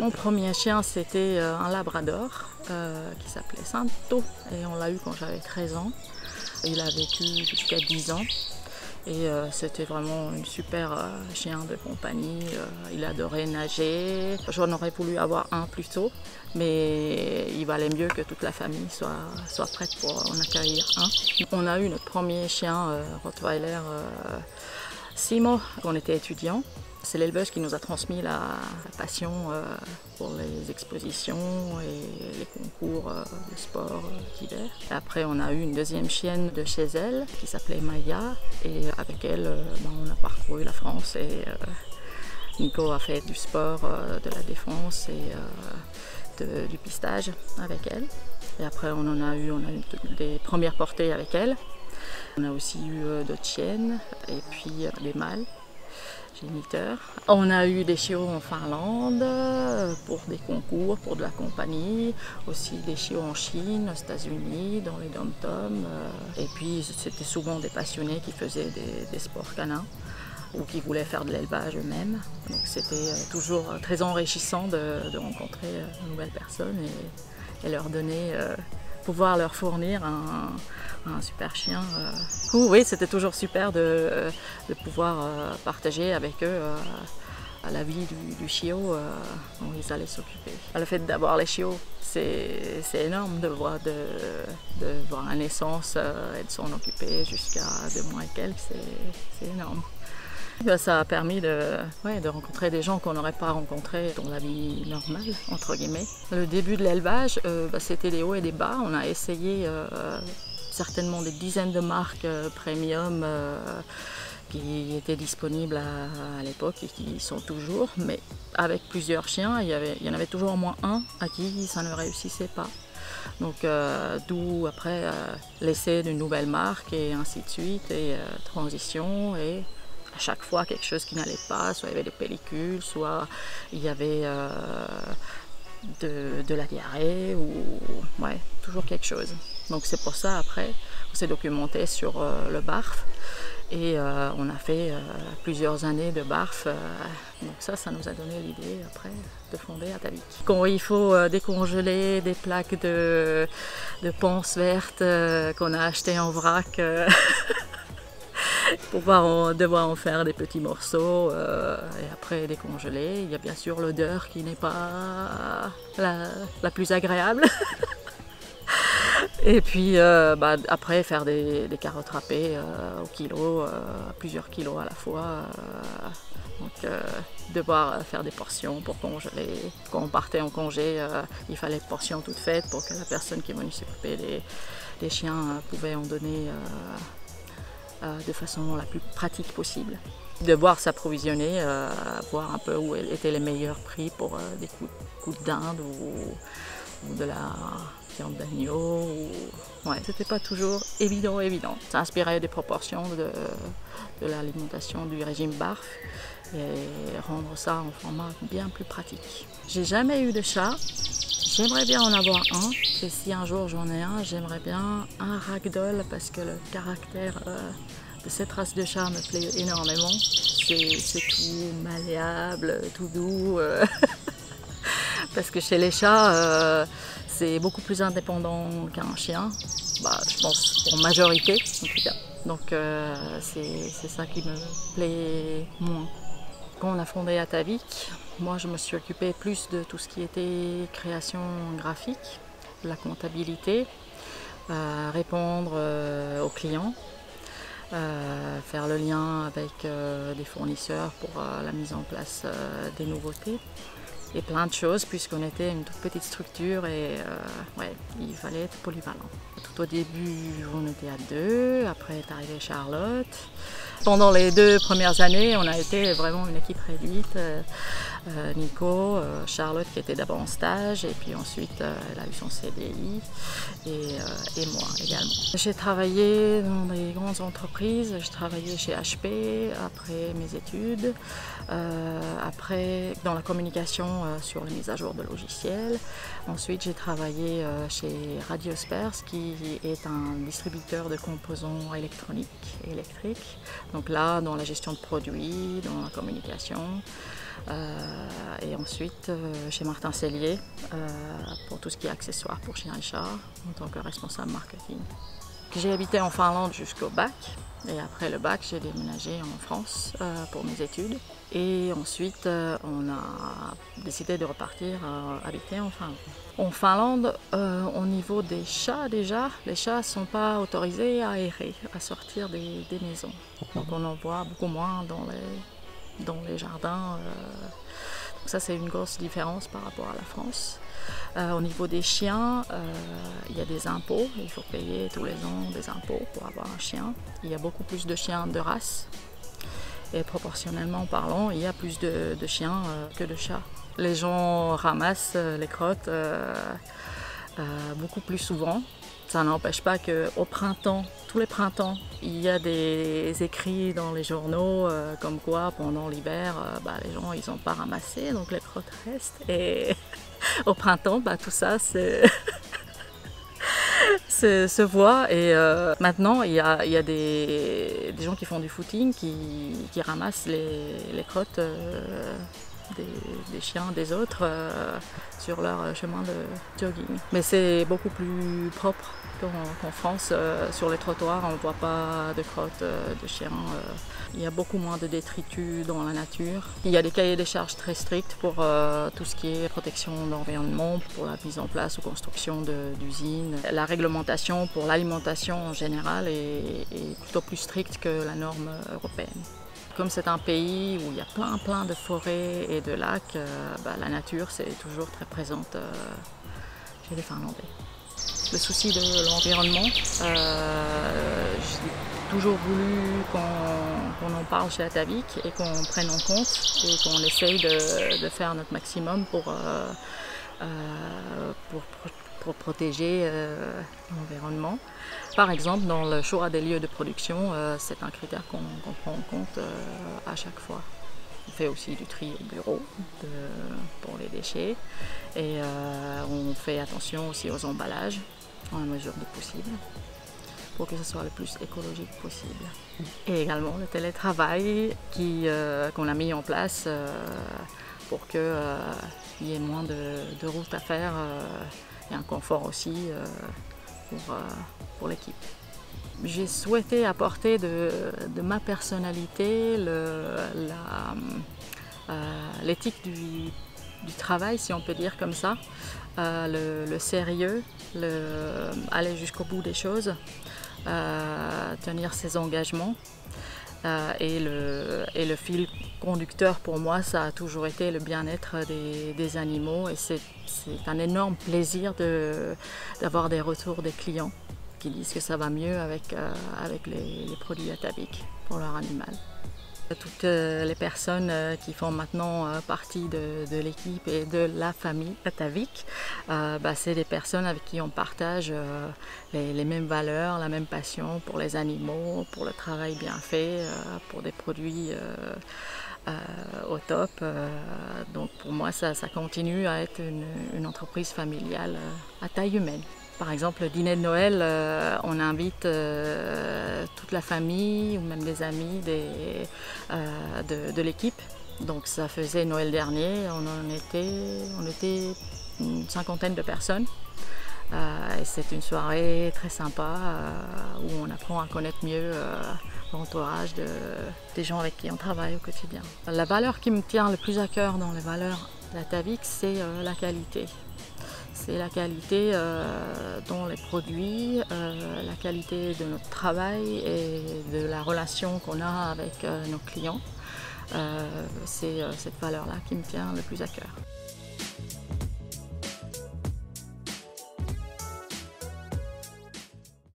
Mon premier chien, c'était un labrador qui s'appelait Santo et on l'a eu quand j'avais 13 ans. Il a vécu jusqu'à 10 ans et c'était vraiment une super chien de compagnie. Il adorait nager. J'en aurais voulu avoir un plus tôt, mais il valait mieux que toute la famille soit prête pour en accueillir un. On a eu notre premier chien Rottweiler, Simo, quand on était étudiant. C'est l'élevage qui nous a transmis la passion pour les expositions et les concours de sport d'hiver. Après, on a eu une deuxième chienne de chez elle qui s'appelait Maya et avec elle, on a parcouru la France et Nico a fait du sport, de la défense et du pistage avec elle. Et après, on a eu des premières portées avec elle. On a aussi eu d'autres chiennes et puis des mâles. Géniteurs. On a eu des chiots en Finlande pour des concours, pour de la compagnie, aussi des chiots en Chine, aux États-Unis, dans les dom-toms. Et puis c'était souvent des passionnés qui faisaient des sports canins ou qui voulaient faire de l'élevage eux-mêmes. Donc c'était toujours très enrichissant de rencontrer de nouvelles personnes et leur donner, pouvoir leur fournir un super chien. Oui, c'était toujours super de pouvoir partager avec eux la vie du chiot dont ils allaient s'occuper. Le fait d'avoir les chiots, c'est énorme de voir la naissance et de s'en occuper jusqu'à 2 mois et quelques, c'est énorme. Ça a permis de rencontrer des gens qu'on n'aurait pas rencontrés dans la vie normale, entre guillemets. Le début de l'élevage, c'était des hauts et des bas. On a essayé certainement des dizaines de marques premium qui étaient disponibles à l'époque et qui sont toujours, mais avec plusieurs chiens, il y en avait toujours au moins un à qui ça ne réussissait pas. Donc d'où après l'essai d'une nouvelle marque et ainsi de suite, et transition, et à chaque fois quelque chose qui n'allait pas, soit il y avait des pellicules, soit il y avait de la diarrhée, ou toujours quelque chose. Donc c'est pour ça après on s'est documenté sur le barf et on a fait plusieurs années de barf. Donc ça nous a donné l'idée après de fonder Atavik. Quand il faut décongeler des plaques de panse verte qu'on a achetées en vrac, pour devoir en faire des petits morceaux et après décongeler. Il y a bien sûr l'odeur qui n'est pas la plus agréable. Et puis après faire des carottes râpées au kilo, plusieurs kilos à la fois. Donc devoir faire des portions pour congeler. Quand on partait en congé, il fallait des portions toutes faites pour que la personne qui est venue s'occuper des chiens pouvait en donner de façon la plus pratique possible. Devoir s'approvisionner, voir un peu où étaient les meilleurs prix pour des coups de dinde ou de la viande d'agneau. C'était pas toujours évident. Ça inspirait des proportions de l'alimentation du régime BARF et rendre ça en format bien plus pratique. J'ai jamais eu de chat. J'aimerais bien en avoir un, et si un jour j'en ai un, j'aimerais bien un ragdoll parce que le caractère de cette race de chat me plaît énormément. C'est tout malléable, tout doux. Parce que chez les chats, c'est beaucoup plus indépendant qu'un chien, je pense pour majorité en tout cas. Donc c'est ça qui me plaît moins. Quand on a fondé Atavik, moi je me suis occupée plus de tout ce qui était création graphique, de la comptabilité, répondre aux clients, faire le lien avec des fournisseurs pour la mise en place des nouveautés et plein de choses puisqu'on était une toute petite structure et il fallait être polyvalent. Tout au début on était à 2, après est arrivée Charlotte. Pendant les 2 premières années on a été vraiment une équipe réduite. Nico, Charlotte qui était d'abord en stage et puis ensuite elle a eu son CDI et moi également. J'ai travaillé dans des grandes entreprises, j'ai travaillé chez HP après mes études, après dans la communication sur les mises à jour de logiciels. Ensuite j'ai travaillé chez Radiosperse qui est un distributeur de composants électroniques et électriques Donc là, dans la gestion de produits, dans la communication. Et ensuite, chez Martin Sellier, pour tout ce qui est accessoires pour chiens et chats, en tant que responsable marketing. J'ai habité en Finlande jusqu'au bac. Et après le bac, j'ai déménagé en France pour mes études. Et ensuite, on a décidé de repartir habiter en Finlande. En Finlande, au niveau des chats déjà, les chats ne sont pas autorisés à errer, à sortir des maisons. Donc on en voit beaucoup moins dans les jardins. Donc ça, c'est une grosse différence par rapport à la France. Au niveau des chiens, il y a des impôts. Il faut payer tous les ans des impôts pour avoir un chien. Il y a beaucoup plus de chiens de race. Et proportionnellement parlant, il y a plus de chiens que de chats. Les gens ramassent les crottes beaucoup plus souvent. Ça n'empêche pas qu'au printemps, tous les printemps, il y a des écrits dans les journaux comme quoi pendant l'hiver, les gens ils n'ont pas ramassé, donc les crottes restent. Et au printemps, tout ça se voit. Et maintenant, il y a des gens qui font du footing qui ramassent les crottes des chiens des autres sur leur chemin de jogging. Mais c'est beaucoup plus propre qu'en France. Sur les trottoirs, on ne voit pas de crottes de chiens. Il y a beaucoup moins de détritus dans la nature. Il y a des cahiers des charges très stricts pour tout ce qui est protection de l'environnement, pour la mise en place ou construction d'usines. La réglementation pour l'alimentation en général est plutôt plus stricte que la norme européenne. Comme c'est un pays où il y a plein de forêts et de lacs, la nature c'est toujours très présente chez les Finlandais. Le souci de l'environnement, j'ai toujours voulu qu'on en parle chez Atavik et qu'on prenne en compte et qu'on essaye de faire notre maximum pour protéger l'environnement. Par exemple, dans le choix des lieux de production, c'est un critère qu'on prend en compte à chaque fois. On fait aussi du tri au bureau pour les déchets et on fait attention aussi aux emballages dans la mesure du possible pour que ce soit le plus écologique possible. Et également le télétravail qu'on a mis en place pour qu'il y ait moins de routes à faire et un confort aussi pour l'équipe. J'ai souhaité apporter de ma personnalité l'éthique du travail, si on peut dire comme ça, le sérieux, aller jusqu'au bout des choses, tenir ses engagements. Et le fil conducteur pour moi, ça a toujours été le bien-être des animaux et c'est un énorme plaisir d'avoir des retours des clients qui disent que ça va mieux avec les produits Atavik pour leur animal. Toutes les personnes qui font maintenant partie de l'équipe et de la famille Atavik, c'est des personnes avec qui on partage les mêmes valeurs, la même passion pour les animaux, pour le travail bien fait, pour des produits au top. Donc pour moi, ça continue à être une entreprise familiale à taille humaine. Par exemple, le dîner de Noël, on invite toute la famille ou même des amis de l'équipe. Donc ça faisait Noël dernier, on était une cinquantaine de personnes. Et c'est une soirée très sympa où on apprend à connaître mieux l'entourage des gens avec qui on travaille au quotidien. La valeur qui me tient le plus à cœur dans les valeurs d'Atavik, c'est la qualité. C'est la qualité dans les produits, la qualité de notre travail et de la relation qu'on a avec nos clients. C'est cette valeur-là qui me tient le plus à cœur.